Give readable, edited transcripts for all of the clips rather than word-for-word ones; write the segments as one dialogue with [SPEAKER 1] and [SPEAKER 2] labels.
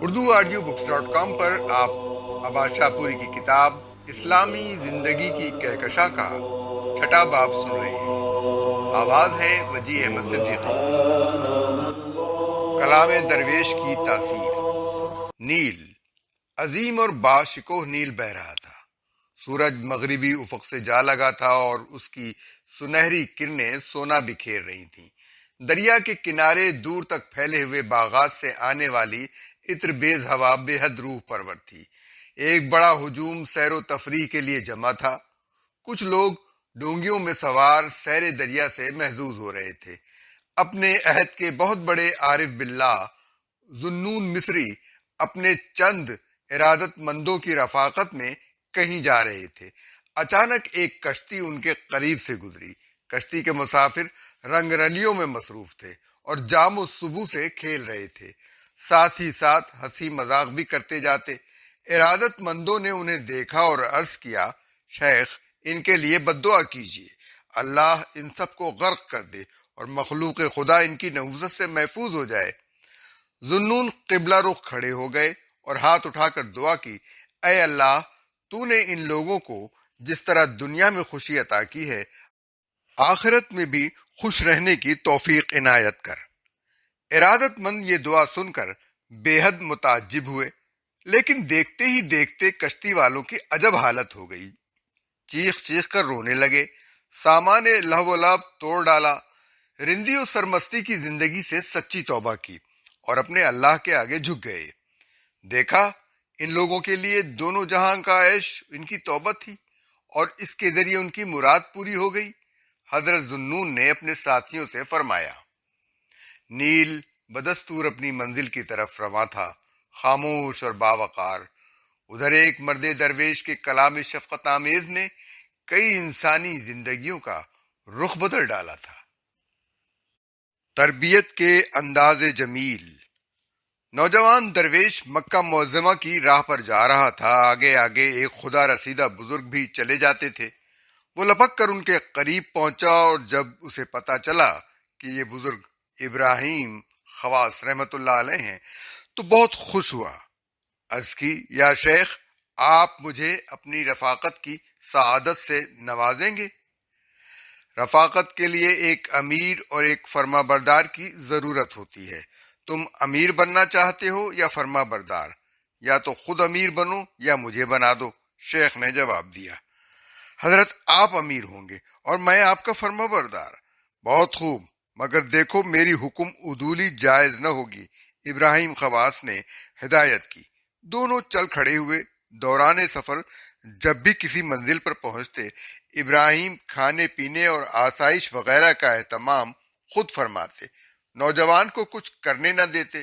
[SPEAKER 1] urduaudiobooks.com پر آپ عباس شاہ پوری کی کتاب اسلامی زندگی کی کہکشاں کا چھٹا باب سن رہے ہیں۔ آواز ہے وجی احمد صدیقی کی۔ کلام درویش کی تاثیر۔ نیل، عظیم اور باشکوہ نیل بہہ رہا تھا۔ سورج مغربی افق سے جا لگا تھا اور اس کی سنہری کرنیں سونا بکھیر رہی تھیں۔ دریا کے کنارے دور تک پھیلے ہوئے باغات سے آنے والی عطر بیز ہوا بے حد روح پرور تھی۔ ایک بڑا ہجوم سیر و تفریح کے لیے جمع تھا۔ کچھ لوگ ڈونگیوں میں سوار سیر دریا سے محظوظ ہو رہے تھے۔ اپنے عہد کے بہت بڑے عارف باللہ ذوالنون مصری اپنے چند ارادت مندوں کی رفاقت میں کہیں جا رہے تھے۔ اچانک ایک کشتی ان کے قریب سے گزری۔ کشتی کے مسافر رنگ رلیوں میں مصروف تھے اور جام و صبح سے کھیل رہے تھے، ساتھ ہی ساتھ ہنسی مذاق بھی کرتے جاتے۔ ارادت مندوں نے انہیں دیکھا اور عرض کیا، شیخ ان کے لیے بد دعا کیجیے، اللہ ان سب کو غرق کر دے اور مخلوق خدا ان کی نحوست سے محفوظ ہو جائے۔ ذوالنون قبلہ رخ کھڑے ہو گئے اور ہاتھ اٹھا کر دعا کی، اے اللہ تو نے ان لوگوں کو جس طرح دنیا میں خوشی عطا کی ہے، آخرت میں بھی خوش رہنے کی توفیق عنایت کر۔ ارادت مند یہ دعا سن کر بے حد متعجب ہوئے، لیکن دیکھتے ہی دیکھتے کشتی والوں کی عجب حالت ہو گئی۔ چیخ چیخ کر رونے لگے، سامان لہو و لعب توڑ ڈالا، رندی و سرمستی کی زندگی سے سچی توبہ کی اور اپنے اللہ کے آگے جھک گئے۔ دیکھا ان لوگوں کے لیے دونوں جہاں کا عیش ان کی توبہ تھی اور اس کے ذریعے ان کی مراد پوری ہو گئی۔ حضرت ذوالنون نے اپنے ساتھیوں سے فرمایا۔ نیل بدستور اپنی منزل کی طرف رواں تھا، خاموش اور باوقار۔ ادھر ایک مرد درویش کے کلام شفقت آمیز نے کئی انسانی زندگیوں کا رخ بدل ڈالا تھا۔ تربیت کے انداز جمیل۔ نوجوان درویش مکہ معظمہ کی راہ پر جا رہا تھا۔ آگے آگے ایک خدا رسیدہ بزرگ بھی چلے جاتے تھے۔ وہ لپک کر ان کے قریب پہنچا اور جب اسے پتا چلا کہ یہ بزرگ ابراہیم خواص رحمت اللہ علیہ ہیں تو بہت خوش ہوا۔ عرض کی، یا شیخ آپ مجھے اپنی رفاقت کی سعادت سے نوازیں گے؟ رفاقت کے لیے ایک امیر اور ایک فرما بردار کی ضرورت ہوتی ہے۔ تم امیر بننا چاہتے ہو یا فرما بردار؟ یا تو خود امیر بنو یا مجھے بنا دو، شیخ نے جواب دیا۔ حضرت آپ امیر ہوں گے اور میں آپ کا فرما بردار۔ بہت خوب، مگر دیکھو میری حکم عدولی جائز نہ ہوگی، ابراہیم خواص نے ہدایت کی۔ دونوں چل کھڑے ہوئے۔ دوران سفر جب بھی کسی منزل پر پہنچتے، ابراہیم کھانے پینے اور آسائش وغیرہ کا اہتمام خود فرماتے، نوجوان کو کچھ کرنے نہ دیتے۔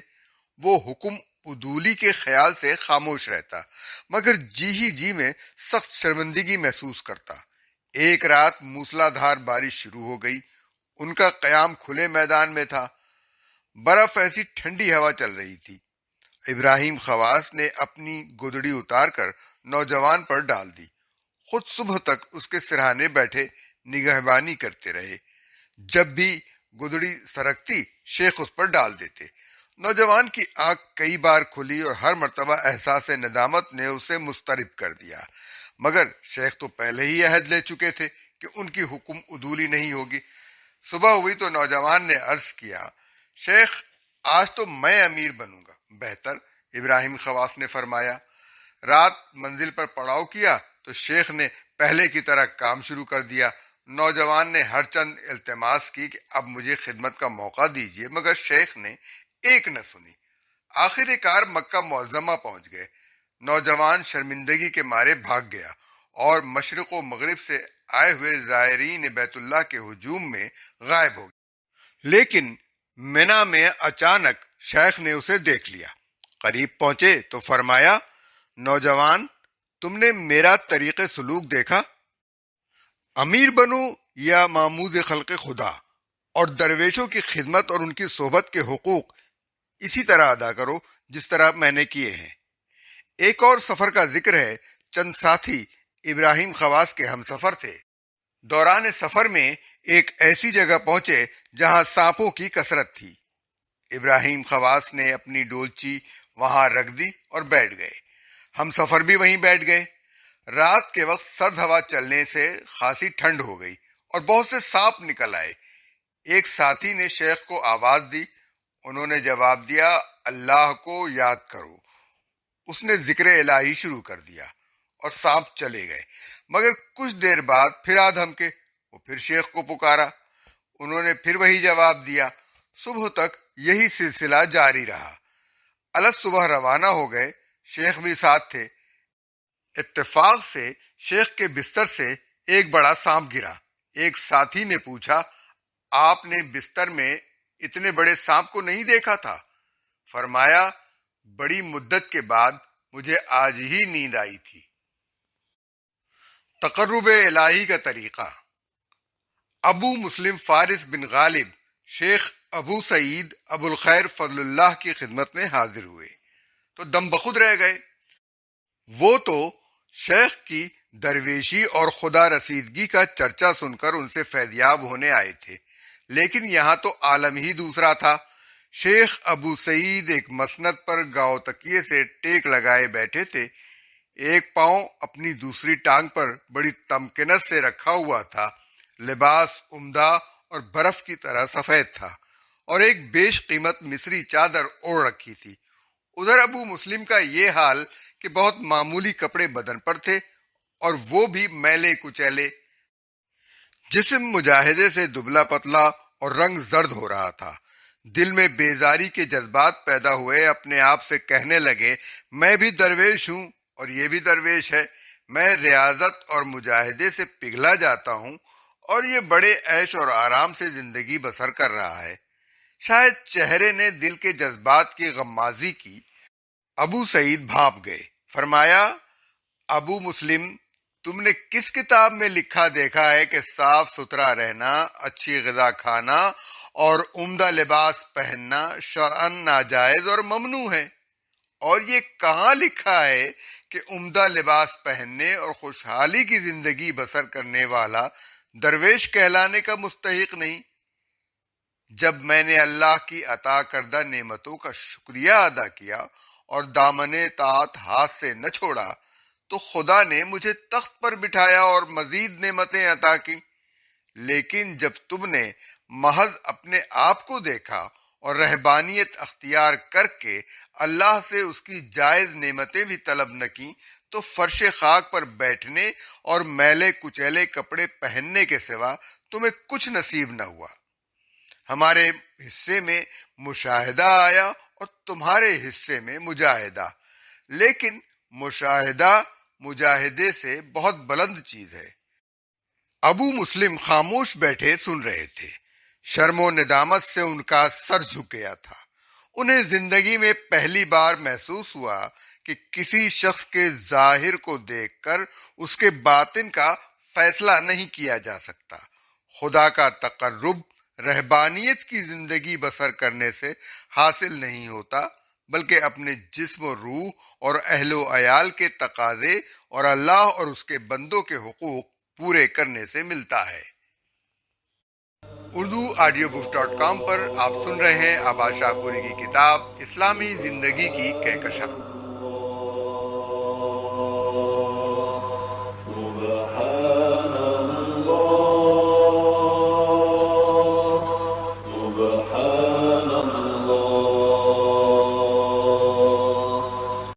[SPEAKER 1] وہ حکم عدولی کے خیال سے خاموش رہتا، مگر جی ہی جی میں سخت شرمندگی محسوس کرتا۔ ایک رات موسلا دھار بارش شروع ہو گئی۔ ان کا قیام کھلے میدان میں تھا۔ برف ایسی ٹھنڈی ہوا چل رہی تھی۔ ابراہیم خواص نے اپنی گودڑی اتار کر نوجوان پر ڈال دی۔ خود صبح تک اس کے سرہانے بیٹھے نگہبانی کرتے رہے۔ جب بھی گودڑی سرکتی، شیخ اس پر ڈال دیتے۔ نوجوان کی آنکھ کئی بار کھلی اور ہر مرتبہ احساس ندامت نے اسے مضطرب کر دیا، مگر شیخ تو پہلے ہی عہد لے چکے تھے کہ ان کی حکم عدولی نہیں ہوگی۔ صبح ہوئی تو نوجوان نے عرض کیا، شیخ آج تو میں امیر بنوں گا۔ بہتر، ابراہیم خواص نے فرمایا۔ رات منزل پر پڑاؤ کیا تو شیخ نے پہلے کی طرح کام شروع کر دیا۔ نوجوان نے ہر چند التماس کی کہ اب مجھے خدمت کا موقع دیجیے، مگر شیخ نے ایک نہ سنی۔ آخر کار مکہ معظمہ پہنچ گئے۔ نوجوان شرمندگی کے مارے بھاگ گیا اور مشرق و مغرب سے آئے ہوئے زائرین بیت اللہ کے ہجوم میں غائب ہو گیا۔ لیکن منا میں اچانک شیخ نے اسے دیکھ لیا۔ قریب پہنچے تو فرمایا، نوجوان تم نے میرا طریق سلوک دیکھا؟ امیر بنو یا معمود خلق خدا، اور درویشوں کی خدمت اور ان کی صحبت کے حقوق اسی طرح ادا کرو جس طرح میں نے کیے ہیں۔ ایک اور سفر کا ذکر ہے۔ چند ساتھی ابراہیم خواص کے ہم سفر تھے۔ دوران سفر میں ایک ایسی جگہ پہنچے جہاں سانپوں کی کثرت تھی۔ ابراہیم خواص نے اپنی ڈولچی وہاں رکھ دی اور بیٹھ گئے۔ ہم سفر بھی وہیں بیٹھ گئے۔ رات کے وقت سرد ہوا چلنے سے خاصی ٹھنڈ ہو گئی اور بہت سے سانپ نکل آئے۔ ایک ساتھی نے شیخ کو آواز دی، انہوں نے جواب دیا، اللہ کو یاد کرو۔ اس نے ذکر الہی شروع کر دیا اور سانپ چلے گئے، مگر کچھ دیر بعد پھر آدھم کے، وہ پھر شیخ کو پکارا، انہوں نے پھر وہی جواب دیا۔ صبح تک یہی سلسلہ جاری رہا۔ الگ صبح روانہ ہو گئے، شیخ بھی ساتھ تھے۔ اتفاق سے شیخ کے بستر سے ایک بڑا سانپ گرا۔ ایک ساتھی نے پوچھا، آپ نے بستر میں اتنے بڑے سانپ کو نہیں دیکھا تھا؟ فرمایا، بڑی مدت کے بعد مجھے آج ہی نیند آئی تھی۔ تقرب الہی کا طریقہ۔ ابو مسلم فارس بن غالب شیخ ابو سعید ابو الخیر فضل اللہ کی خدمت میں حاضر ہوئے تو دم بخود رہ گئے۔ وہ تو شیخ کی درویشی اور خدا رسیدگی کا چرچا سن کر ان سے فیضیاب ہونے آئے تھے، لیکن یہاں تو عالم ہی دوسرا تھا۔ شیخ ابو سعید ایک مسند پر گاؤ تکیے سے ٹیک لگائے بیٹھے تھے، ایک پاؤں اپنی دوسری ٹانگ پر بڑی تمکنت سے رکھا ہوا تھا، لباس عمدہ اور برف کی طرح سفید تھا اور ایک بیش قیمت مصری چادر اوڑھ رکھی تھی۔ ادھر ابو مسلم کا یہ حال کہ بہت معمولی کپڑے بدن پر تھے اور وہ بھی میلے کچیلے، جسم مجاہدے سے دبلا پتلا اور رنگ زرد ہو رہا تھا۔ دل میں بیزاری کے جذبات پیدا ہوئے، اپنے آپ سے کہنے لگے، میں بھی درویش ہوں اور یہ بھی درویش ہے، میں ریاضت اور مجاہدے سے پگھلا جاتا ہوں اور یہ بڑے عیش اور آرام سے زندگی بسر کر رہا ہے۔ شاید چہرے نے دل کے جذبات کی غمازی کی۔ ابو سعید بھاپ گئے۔ فرمایا، ابو مسلم، تم نے کس کتاب میں لکھا دیکھا ہے کہ صاف ستھرا رہنا، اچھی غذا کھانا اور عمدہ لباس پہننا شرعاً ناجائز اور ممنوع ہے؟ اور یہ کہاں لکھا ہے کہ عمدہ لباس پہننے اور خوشحالی کی زندگی بسر کرنے والا درویش کہلانے کا مستحق نہیں؟ جب میں نے اللہ کی عطا کردہ نعمتوں کا شکریہ ادا کیا اور دامن طاعت ہاتھ سے نہ چھوڑا تو خدا نے مجھے تخت پر بٹھایا اور مزید نعمتیں عطا کی۔ لیکن جب تم نے محض اپنے آپ کو دیکھا اور رہبانیت اختیار کر کے اللہ سے اس کی جائز نعمتیں بھی طلب نہ کی تو فرش خاک پر بیٹھنے اور میلے کچیلے کپڑے پہننے کے سوا تمہیں کچھ نصیب نہ ہوا۔ ہمارے حصے میں مشاہدہ آیا اور تمہارے حصے میں مجاہدہ، لیکن مشاہدہ مجاہدے سے بہت بلند چیز ہے۔ ابو مسلم خاموش بیٹھے سن رہے تھے۔ شرم و ندامت سے ان کا سر جھک گیا تھا۔ انہیں زندگی میں پہلی بار محسوس ہوا کہ کسی شخص کے ظاہر کو دیکھ کر اس کے باطن کا فیصلہ نہیں کیا جا سکتا۔ خدا کا تقرب رہبانیت کی زندگی بسر کرنے سے حاصل نہیں ہوتا، بلکہ اپنے جسم و روح اور اہل و عیال کے تقاضے اور اللہ اور اس کے بندوں کے حقوق پورے کرنے سے ملتا ہے۔ urduaudiobooks.com پر آپ سن رہے ہیں عباس شاہ پوری کی کتاب اسلامی زندگی کی کہکشاں۔